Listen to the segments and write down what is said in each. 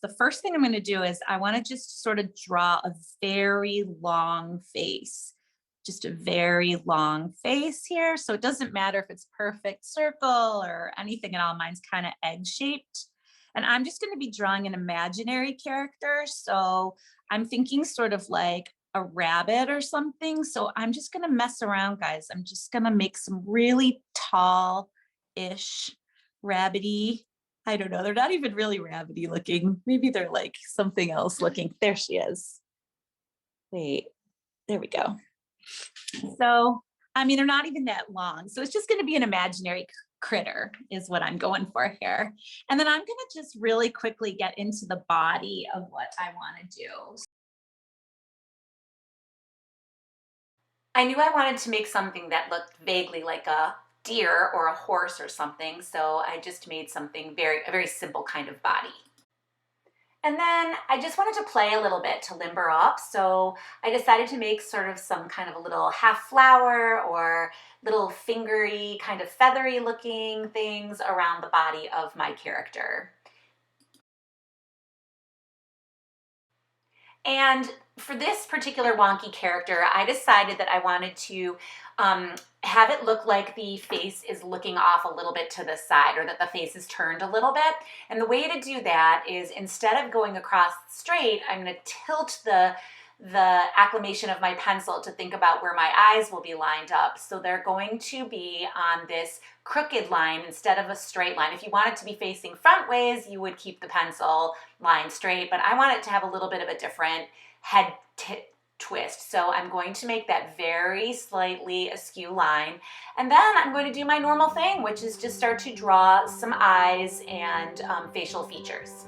the first thing I'm going to do is I want to just sort of draw a very long face, just a very long face here. So it doesn't matter if it's perfect circle or anything at all. Mine's kind of egg shaped. And I'm just going to be drawing an imaginary character. So I'm thinking sort of like a rabbit or something. So I'm just going to mess around, guys. I'm just going to make some really tall-ish rabbity. I don't know. They're not even really rabbity looking. Maybe they're like something else looking. There she is. Wait, there we go. So, I mean, they're not even that long. So it's just going to be an imaginary critter is what I'm going for here. And then I'm going to just really quickly get into the body of what I want to do. I knew I wanted to make something that looked vaguely like a deer or a horse or something. So I just made something a very simple kind of body. And then I just wanted to play a little bit to limber up. So I decided to make sort of some kind of a little half flower or little fingery, kind of feathery looking things around the body of my character. And for this particular wonky character, I decided that I wanted to have it look like the face is looking off a little bit to the side, or that the face is turned a little bit. And the way to do that is, instead of going across straight, I'm going to tilt the acclimation of my pencil to think about where my eyes will be lined up. So they're going to be on this crooked line instead of a straight line. If you want it to be facing front ways, you would keep the pencil line straight, but I want it to have a little bit of a different head twist. So I'm going to make that very slightly askew line. And then I'm going to do my normal thing, which is just start to draw some eyes and facial features.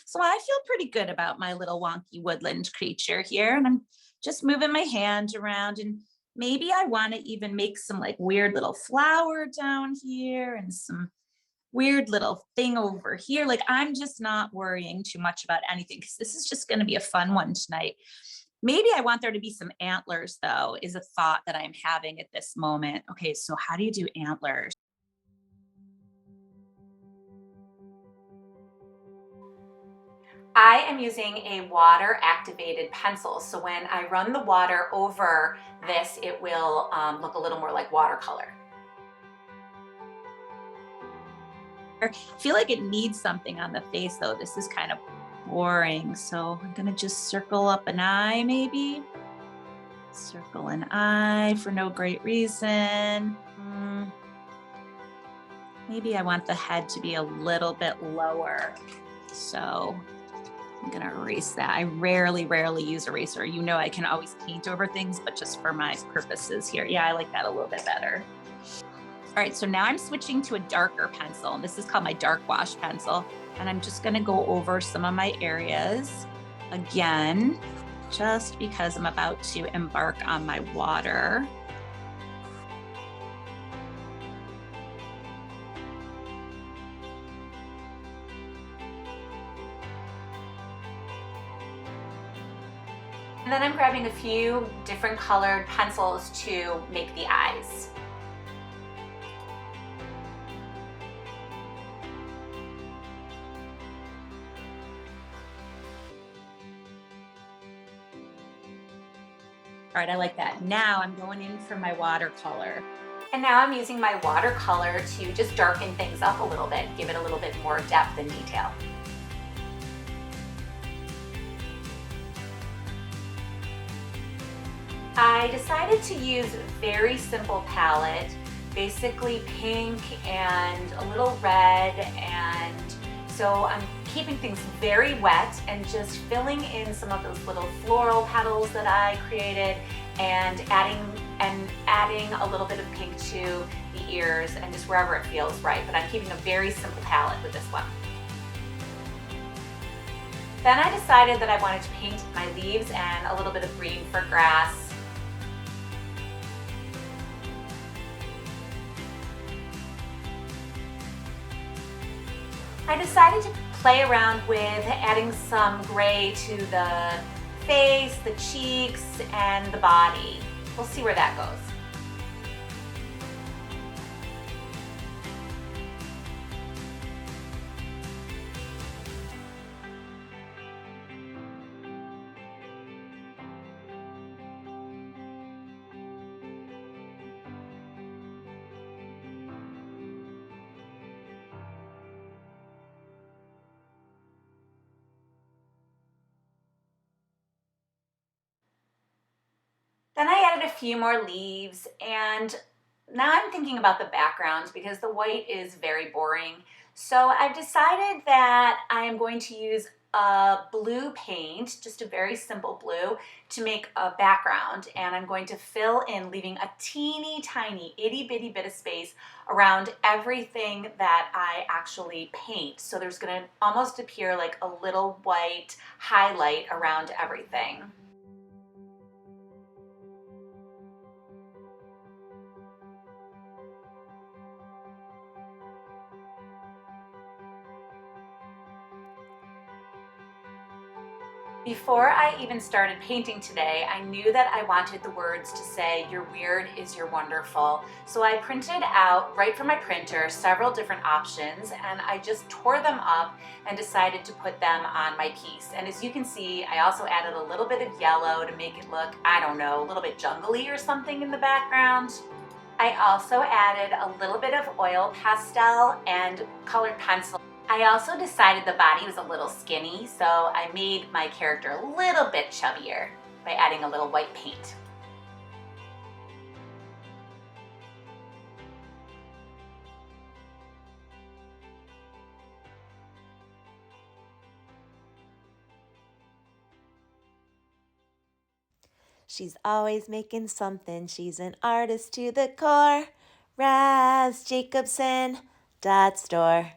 So I feel pretty good about my little wonky woodland creature here. And I'm just moving my hand around, and maybe I want to even make some like weird little flower down here and some weird little thing over here. Like, I'm just not worrying too much about anything because this is just going to be a fun one tonight. Maybe I want there to be some antlers, though, is a thought that I'm having at this moment. Okay, so how do you do antlers? I am using a water activated pencil. So when I run the water over this, it will look a little more like watercolor. I feel like it needs something on the face though. This is kind of boring. So I'm gonna just circle up an eye maybe. Circle an eye for no great reason. Maybe I want the head to be a little bit lower. So I'm gonna erase that. I rarely use eraser. You know, I can always paint over things, but just for my purposes here. Yeah, I like that a little bit better. All right, so now I'm switching to a darker pencil, and this is called my dark wash pencil. And I'm just gonna go over some of my areas again, just because I'm about to embark on my water. And then I'm grabbing a few different colored pencils to make the eyes. All right, I like that. Now I'm going in for my watercolor. And now I'm using my watercolor to just darken things up a little bit, give it a little bit more depth and detail. I decided to use a very simple palette, basically pink and a little red, and so I'm keeping things very wet and just filling in some of those little floral petals that I created, and adding a little bit of pink to the ears and just wherever it feels right. But I'm keeping a very simple palette with this one. Then I decided that I wanted to paint my leaves and a little bit of green for grass. I decided to play around with adding some gray to the face, the cheeks, and the body. We'll see where that goes. Then I added a few more leaves, and now I'm thinking about the background because the white is very boring. So I've decided that I am going to use a blue paint, just a very simple blue, to make a background, and I'm going to fill in, leaving a teeny tiny itty bitty bit of space around everything that I actually paint. So there's going to almost appear like a little white highlight around everything. Before I even started painting today, I knew that I wanted the words to say, "Your weird is your wonderful." So I printed out, right from my printer, several different options, and I just tore them up and decided to put them on my piece. And as you can see, I also added a little bit of yellow to make it look, I don't know, a little bit jungly or something in the background. I also added a little bit of oil pastel and colored pencil. I also decided the body was a little skinny, so I made my character a little bit chubbier by adding a little white paint. She's always making something. She's an artist to the core. Raz Jacobson, Dot Store.